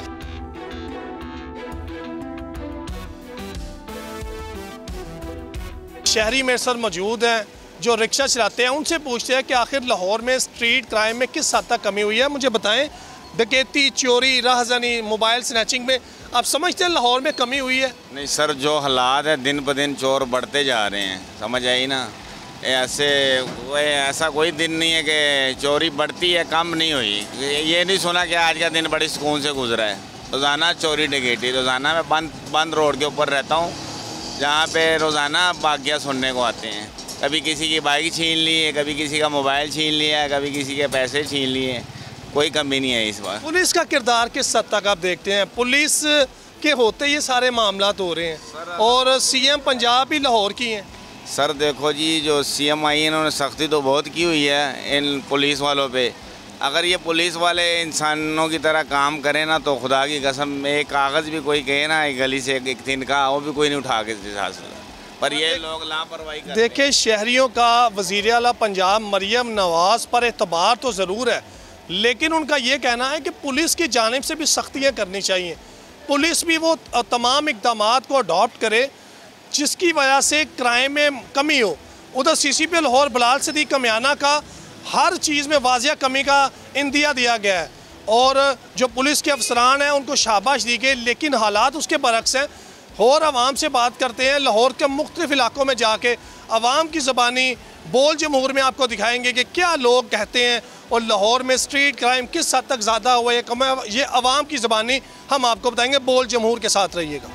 शहरी मेरे साथ मौजूद हैं जो रिक्शा चलाते हैं, उनसे पूछते हैं कि आखिर लाहौर में स्ट्रीट क्राइम में किस हद तक कमी हुई है। मुझे बताएं, डकैती, चोरी, राहजनी, मोबाइल स्नैचिंग में आप समझते हैं लाहौर में कमी हुई है? नहीं सर, जो हालात है दिन ब दिन चोर बढ़ते जा रहे हैं, समझ आई ना। ऐसा कोई दिन नहीं है कि चोरी बढ़ती है, कम नहीं हुई। ये नहीं सुना कि आज का दिन बड़ी सुकून से गुजरा है। रोज़ाना चोरी डकैती, रोज़ाना मैं बंद रोड के ऊपर रहता हूँ जहाँ पे रोज़ाना वाक़या सुनने को आते हैं। कभी किसी की बाइक छीन ली है, कभी किसी का मोबाइल छीन लिया है, कभी किसी के पैसे छीन लिए। कोई कमी नहीं है इस बार। पुलिस का किरदार किस हद तक आप देखते हैं? पुलिस के होते ये सारे मामला हो रहे हैं और CM पंजाब भी लाहौर की हैं। सर देखो जी, जो CM आई है इन्होंने सख्ती तो बहुत की हुई है इन पुलिस वालों पे। अगर ये पुलिस वाले इंसानों की तरह काम करें ना तो खुदा की कसम एक कागज़ भी कोई कहे ना एक गली से एक दिन का, वो भी कोई नहीं उठा के हासिल। पर ये लोग लापरवाही करते हैं। देखिए, शहरियों का वज़ीर आला पंजाब मरियम नवाज़ पर एतबार तो ज़रूर है, लेकिन उनका ये कहना है कि पुलिस की जानिब से भी सख्तियाँ करनी चाहिए। पुलिस भी वो तमाम इक़दामात को अडॉप्ट करे जिसकी वजह से क्राइम में कमी हो। उधर CCPO लाहौर बिलाल सदीक कमियाना का हर चीज़ में वाज़िया कमी का इंदिया दिया गया है और जो पुलिस के अफसरान हैं उनको शाबाश दी गई, लेकिन हालात उसके बरक्स हैं। और आवाम से बात करते हैं, लाहौर के मुख्तलिफ इलाकों में जाके आवाम की ज़बानी बोल जमहूर में आपको दिखाएंगे कि क्या लोग कहते हैं और लाहौर में स्ट्रीट क्राइम किस हद तक ज़्यादा हुआ है, कम है। ये आवाम की ज़बानी हम आपको बताएंगे। बोल जमहूर के साथ रहिएगा।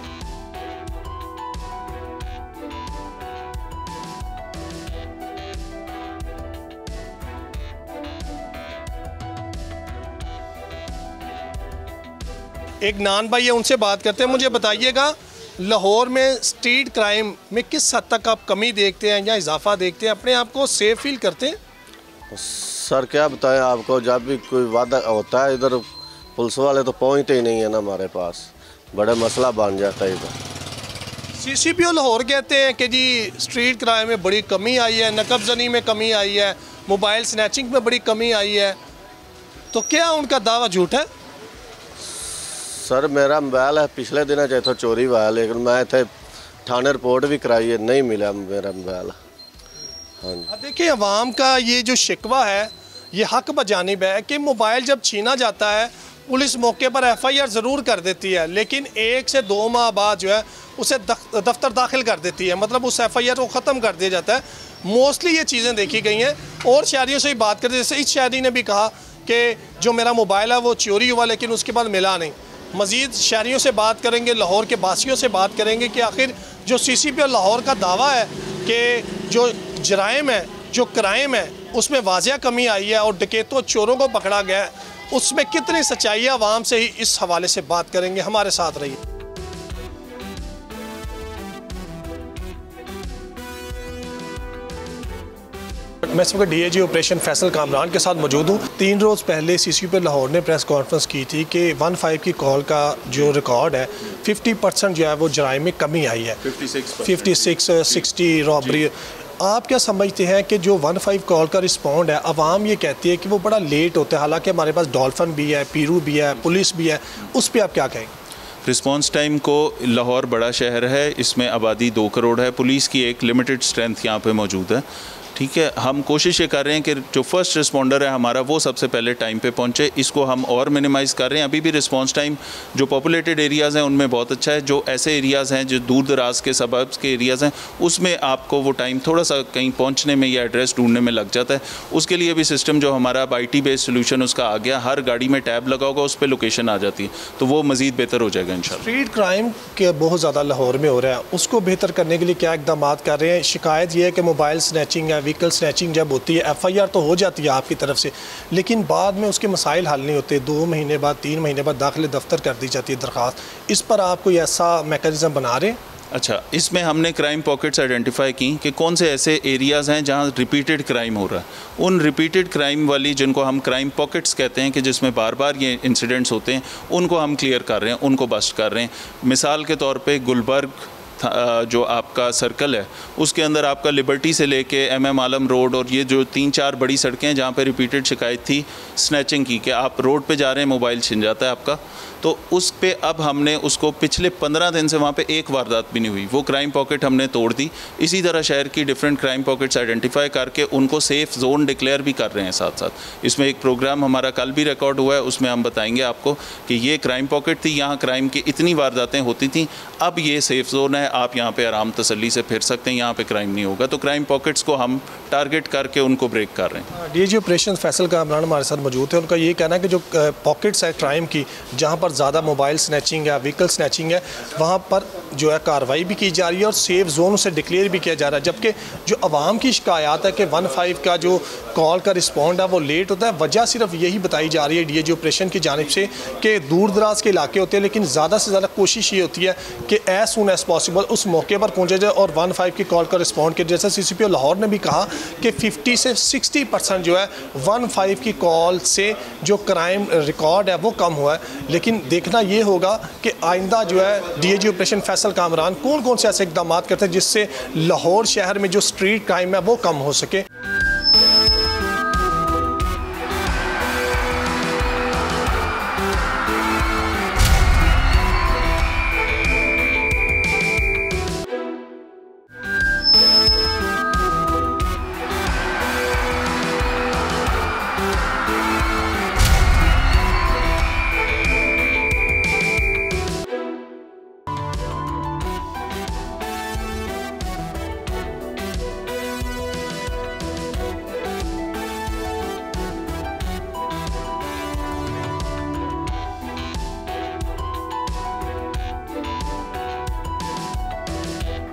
एक नान भाई है, उनसे बात करते हैं। मुझे बताइएगा, लाहौर में स्ट्रीट क्राइम में किस हद तक आप कमी देखते हैं या इजाफा देखते हैं? अपने आप को सेफ फील करते हैं? सर क्या बताएं आपको, जब भी कोई वादा होता है इधर पुलिस वाले तो पहुंचते ही नहीं है ना हमारे पास, बड़ा मसला बन जाता है इधर। CCPO लाहौर कहते हैं कि जी स्ट्रीट क्राइम में बड़ी कमी आई है, नकबजनी में कमी आई है, मोबाइल स्नैचिंग में बड़ी कमी आई है, तो क्या उनका दावा झूठ है? सर मेरा मोबाइल है, पिछले दिन जो चोरी हुआ है, लेकिन मैं थे थाने रिपोर्ट भी कराई है, नहीं मिला मेरा मोबाइल। हाँ जी। देखिए, अवाम का ये जो शिकवा है ये हक बजानिब है कि मोबाइल जब छीना जाता है पुलिस मौके पर FIR ज़रूर कर देती है, लेकिन 1 से 2 माह बाद जो है उसे दफ्तर दाखिल कर देती है, मतलब उस FIR को ख़त्म कर दिया जाता है। मोस्टली ये चीज़ें देखी गई हैं। और शहरियों से ही बात करते, जैसे इस शहरी ने भी कहा कि जो मेरा मोबाइल है वो चोरी हुआ लेकिन उसके बाद मिला नहीं। मज़ीद शहरियों से बात करेंगे, लाहौर के बासियों से बात करेंगे कि आखिर जो CCPO लाहौर का दावा है कि जो जराइम है, जो क्राइम है, उसमें वाज़िया कमी आई है और डकैतों चोरों को पकड़ा गया है, उसमें कितनी सच्चाई है, आवाम से ही इस हवाले से बात करेंगे। हमारे साथ रहिए। मैं इस वक्त DIG ऑपरेशन फैसल कामरान के साथ मौजूद हूँ। 3 रोज़ पहले CCPO लाहौर ने प्रेस कॉन्फ्रेंस की थी कि 15 की कॉल का जो रिकॉर्ड है 50% जो है वो जराइम में कमी आई है, 56 60 रॉबरी। आप क्या समझते हैं कि जो 15 कॉल का रिस्पॉन्ड है, आवाम ये कहती है कि वो बड़ा लेट होता है, हालांकि हमारे पास डॉल्फिन भी है, पीरू भी है, पुलिस भी है, उस पर आप क्या कहेंगे? रिस्पॉन्स टाइम को, लाहौर बड़ा शहर है, इसमें आबादी 2 करोड़ है, पुलिस की एक लिमिटेड स्ट्रेंथ यहाँ पे मौजूद है। ठीक है, हम कोशिश ये कर रहे हैं कि जो फर्स्ट रिस्पॉन्डर है हमारा वो सबसे पहले टाइम पे पहुंचे, इसको हम और मिनिमाइज़ कर रहे हैं। अभी भी रिस्पॉन्स टाइम जो पॉपुलेटेड एरियाज़ हैं उनमें बहुत अच्छा है, जो ऐसे एरियाज़ हैं जो दूर दराज के सबब्स के एरियाज़ हैं उसमें आपको वो टाइम थोड़ा सा कहीं पहुंचने में या एड्रेस ढूंढने में लग जाता है। उसके लिए भी सिस्टम जो हमारा IT बेस्ड सोल्यूशन उसका आ गया, हर गाड़ी में टैब लगा होगा, उस पर लोकेशन आ जाती है, तो वो मज़ीद बेहतर हो जाएगा इंशाल्लाह। स्ट्रीट क्राइम के बहुत ज़्यादा लाहौर में हो रहा है, उसको बेहतर करने के लिए क्या इकदाम कर रहे हैं? शिकायत ये है कि मोबाइल स्नैचिंग है, व्हीकल स्नैचिंग जब होती है, FIR तो हो जाती है आपकी तरफ से, लेकिन बाद में उसके मसाइल हल नहीं होते, 2 महीने बाद 3 महीने बाद दाखिले दफ्तर कर दी जाती है दरख्वास्त। इस पर आप कोई ऐसा मैकेनिज़्म बना रहे हैं? अच्छा, इसमें हमने क्राइम पॉकेट्स आइडेंटिफाई की कि कौन से ऐसे एरियाज़ हैं जहां रिपीटेड क्राइम हो रहा है। उन रिपीटेड क्राइम वाली, जिनको हम क्राइम पॉकेट्स कहते हैं, कि जिसमें बार बार ये इंसिडेंट्स होते हैं, उनको हम क्लियर कर रहे हैं, उनको बस्ट कर रहे हैं। मिसाल के तौर पे गुलबर्ग जो आपका सर्कल है, उसके अंदर आपका लिबर्टी से लेके MM आलम रोड और ये जो 3-4 बड़ी सड़कें हैं जहाँ पे रिपीटेड शिकायत थी स्नैचिंग की, कि आप रोड पे जा रहे हैं, मोबाइल छिन जाता है आपका, तो उस पे अब हमने उसको पिछले 15 दिन से वहाँ पे एक वारदात भी नहीं हुई, वो क्राइम पॉकेट हमने तोड़ दी। इसी तरह शहर की डिफरेंट क्राइम पॉकेट्स आइडेंटिफाई करके उनको सेफ़ जोन डिक्लेयर भी कर रहे हैं साथ साथ। इसमें एक प्रोग्राम हमारा कल भी रिकॉर्ड हुआ है, उसमें हम बताएंगे आपको कि ये क्राइम पॉकेट थी, यहाँ क्राइम की इतनी वारदातें होती थी, अब ये सेफ़ जोन है, आप यहाँ पे आराम तसल्ली से फिर सकते हैं, यहाँ पे क्राइम नहीं होगा। तो क्राइम पॉकेट्स को हम टारगेट करके उनको ब्रेक कर रहे हैं। DIG ऑपरेशन फैसल कामरान हमारे साथ मौजूद है। उनका ये कहना है कि जो पॉकेट्स है क्राइम की, जहाँ पर ज़्यादा मोबाइल स्नैचिंग है, व्हीकल स्नैचिंग है, वहाँ पर जो है कार्रवाई भी की जा रही है और सेफ जोन उसे डिक्लेयर भी किया जा रहा है। जबकि जो आवाम की शिकायत है कि 15 का जो कॉल का रिस्पॉन्ड है वो लेट होता है, वजह सिर्फ यही बताई जा रही है DIG ऑपरेशन की जानिब से कि दूर दराज के इलाके होते हैं, लेकिन ज़्यादा से ज़्यादा कोशिश ये होती है कि एज सून एज पॉसिबल उस मौके पर पहुँचा जाए और 15 की कॉल का रिस्पॉन्ड किया। जैसा CCPO लाहौर ने भी कहा कि 50 से 60% जो है 15 की कॉल से जो क्राइम रिकॉर्ड है वो कम हुआ है। लेकिन देखना ये होगा कि आइंदा जो है DIG ऑपरेशन फैसल कामरान कौन कौन से ऐसे इकदाम करते हैं जिससे लाहौर शहर में जो स्ट्रीट क्राइम है वो कम हो सके।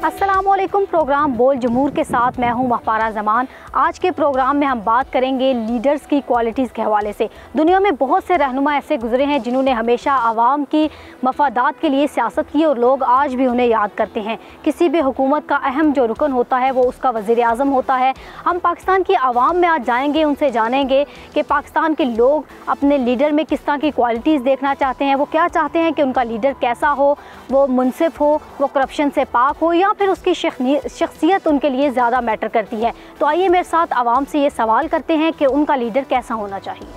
अस्सलामुअलैकुम। प्रोग्राम बोल जमहूर के साथ मैं हूं महपारा जमान। आज के प्रोग्राम में हम बात करेंगे लीडर्स की क्वालिटीज़ के हवाले से। दुनिया में बहुत से रहनुमा ऐसे गुजरे हैं जिन्होंने हमेशा आवाम की मफादात के लिए सियासत की और लोग आज भी उन्हें याद करते हैं। किसी भी हुकूमत का अहम जो रुकन होता है वो उसका वज़ीर आज़म होता है। हम पाकिस्तान की आवाम में आज जाएंगे, उनसे जानेंगे कि पाकिस्तान के लोग अपने लीडर में किस तरह की क्वालिटीज़ देखना चाहते हैं, वो क्या चाहते हैं कि उनका लीडर कैसा हो, वो मुनसिफ हो, वो करप्शन से पाक हो, या फिर उसकी शख्सियत उनके लिए ज़्यादा मैटर करती है। तो आइए मेरे साथ आवाम से ये सवाल करते हैं कि उनका लीडर कैसा होना चाहिए।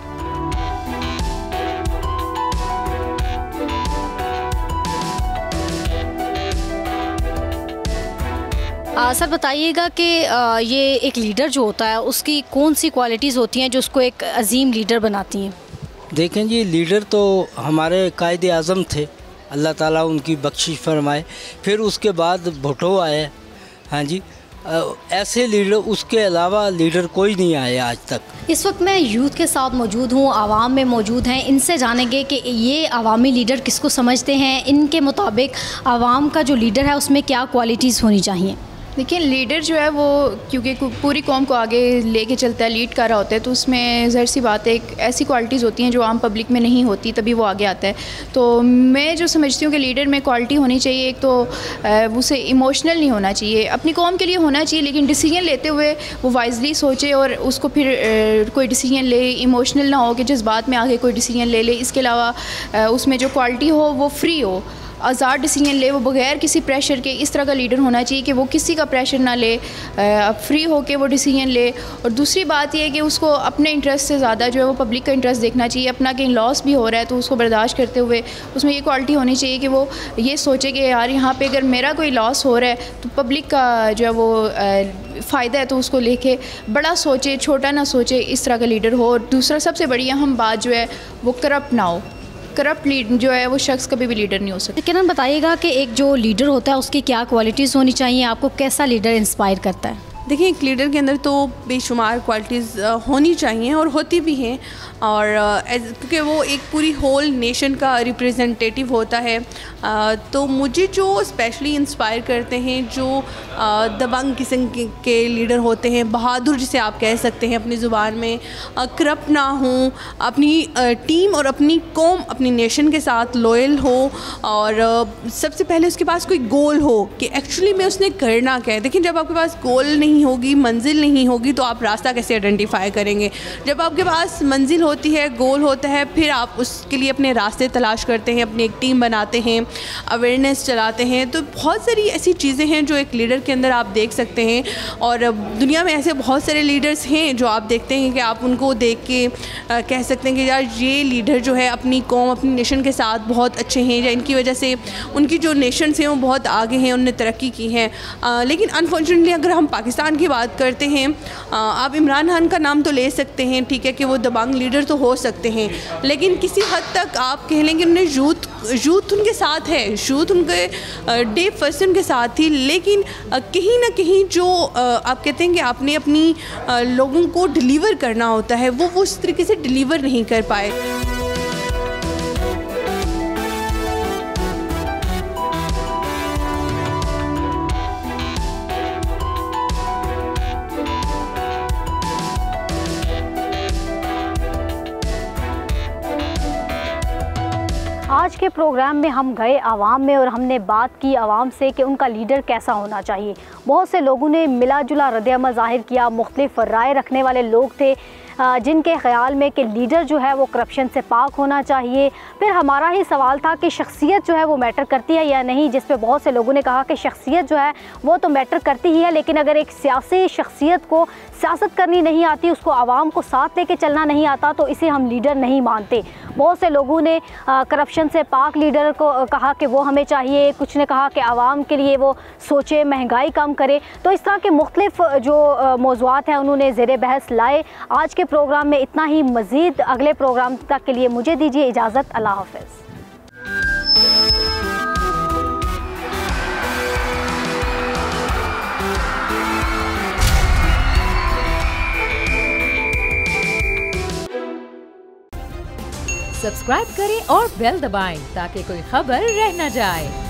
सर बताइएगा कि ये एक लीडर जो होता है उसकी कौन सी क्वालिटीज़ होती हैं जो उसको एक अजीम लीडर बनाती हैं? देखें जी, लीडर तो हमारे कायदे आज़म थे, अल्लाह ताला उनकी बख्शिश फरमाए। फिर उसके बाद भुट्टो आए, हाँ जी, ऐसे लीडर, उसके अलावा लीडर कोई नहीं आए आज तक। इस वक्त मैं यूथ के साथ मौजूद हूँ, आवाम में मौजूद हैं। इनसे जानेंगे कि ये अवामी लीडर किसको समझते हैं, इनके मुताबिक आवाम का जो लीडर है उसमें क्या क्वालिटीज़ होनी चाहिए। देखिए, लीडर जो है वो क्योंकि पूरी कौम को आगे लेके चलता है, लीड कर रहा होता है, तो उसमें ज़ाहिर सी बात है एक ऐसी क्वालिटीज़ होती हैं जो आम पब्लिक में नहीं होती, तभी वो आगे आता है। तो मैं जो समझती हूँ कि लीडर में क्वालिटी होनी चाहिए, एक तो उसे इमोशनल नहीं होना चाहिए, अपनी कौम के लिए होना चाहिए, लेकिन डिसीजन लेते हुए वो वाइजली सोचे और उसको फिर कोई डिसीजन ले, इमोशनल ना हो कि जज्बात में आगे कोई डिसीजन ले ले। इसके अलावा उसमें जो क्वालिटी हो वो फ्री हो, आज़ाद डिसीजन ले, वो बगैर किसी प्रेशर के। इस तरह का लीडर होना चाहिए कि वो किसी का प्रेशर ना ले, फ्री होके वो डिसीजन ले। और दूसरी बात ये है कि उसको अपने इंटरेस्ट से ज़्यादा जो है वो पब्लिक का इंटरेस्ट देखना चाहिए। अपना कहीं लॉस भी हो रहा है तो उसको बर्दाश्त करते हुए उसमें ये क्वालिटी होनी चाहिए कि वो ये सोचे कि यार यहाँ पे अगर मेरा कोई लॉस हो रहा है तो पब्लिक का जो है वो फ़ायदा है, तो उसको लेके बड़ा सोचे, छोटा ना सोचे। इस तरह का लीडर हो। और दूसरा सबसे बड़ी अहम बात जो है वो करप्ट ना हो। करप्ट लीडर जो है वो शख्स कभी भी लीडर नहीं हो सकता। किरण बताइएगा कि एक जो लीडर होता है उसकी क्या क्वालिटीज़ होनी चाहिए, आपको कैसा लीडर इंस्पायर करता है? देखिए, एक लीडर के अंदर तो बेशुमार क्वालिटीज़ होनी चाहिए और होती भी हैं, और क्योंकि वो एक पूरी होल नेशन का रिप्रेजेंटेटिव होता है। तो मुझे जो स्पेशली इंस्पायर करते हैं, जो दबंग किस्म के लीडर होते हैं, बहादुर जिसे आप कह सकते हैं अपनी ज़ुबान में, करप्ट ना हों, अपनी टीम और अपनी कौम, अपनी नेशन के साथ लॉयल हो, और सबसे पहले उसके पास कोई गोल हो कि एक्चुअली में उसने करना क्या है। देखिए, जब आपके पास गोल नहीं होगी, मंजिल नहीं होगी, तो आप रास्ता कैसे आइडेंटिफाई करेंगे। जब आपके पास मंजिल होती है, गोल होता है, फिर आप उसके लिए अपने रास्ते तलाश करते हैं, अपनी एक टीम बनाते हैं, अवेयरनेस चलाते हैं। तो बहुत सारी ऐसी चीज़ें हैं जो एक लीडर के अंदर आप देख सकते हैं, और दुनिया में ऐसे बहुत सारे लीडर्स हैं जो आप देखते हैं कि आप उनको देख के कह सकते हैं कि यार ये लीडर जो है अपनी कौम, अपनी नेशन के साथ बहुत अच्छे हैं, या इनकी वजह से उनकी जो नेशंस हैं वो बहुत आगे हैं, उन्होंने तरक्की की है। लेकिन अनफॉर्चुनेटली अगर हम पाकिस्तान की बात करते हैं, आप इमरान खान का नाम तो ले सकते हैं, ठीक है कि वो दबंग लीडर तो हो सकते हैं, लेकिन किसी हद तक आप कह लें कि उन्हें यूथ उनके साथ है, यूथ उनके डे फर्स्ट उनके साथ थी, लेकिन कहीं ना कहीं जो आप कहते हैं कि आपने अपनी लोगों को डिलीवर करना होता है, वो उस तरीके से डिलीवर नहीं कर पाए। आज के प्रोग्राम में हम गए आवाम में और हमने बात की आवाम से कि उनका लीडर कैसा होना चाहिए। बहुत से लोगों ने मिला जुला रद्द-ए-अमल ज़ाहिर किया, मुख्तलिफ राय रखने वाले लोग थे जिनके ख़्याल में कि लीडर जो है वो करप्शन से पाक होना चाहिए। फिर हमारा ही सवाल था कि शख्सियत जो है वो मैटर करती है या नहीं, जिस पे बहुत से लोगों ने कहा कि शख्सियत जो है वो तो मैटर करती ही है, लेकिन अगर एक सियासी शख्सियत को सियासत करनी नहीं आती, उसको आवाम को साथ लेके चलना नहीं आता, तो इसे हम लीडर नहीं मानते। बहुत से लोगों ने करप्शन से पाक लीडर को कहा कि वो हमें चाहिए, कुछ ने कहा कि आवाम के लिए वो सोचे, महंगाई कम करे। तो इस तरह के मुख्तलिफ जो मौज़ूआत हैं उन्होंने ज़ेरे बहस लाए। आज के प्रोग्राम में इतना ही। मज़ीद अगले प्रोग्राम तक के लिए मुझे दीजिए इजाज़त। अल्लाह हाफ़िज़। सब्सक्राइब करें और बेल दबाएं ताकि कोई खबर रह न जाए।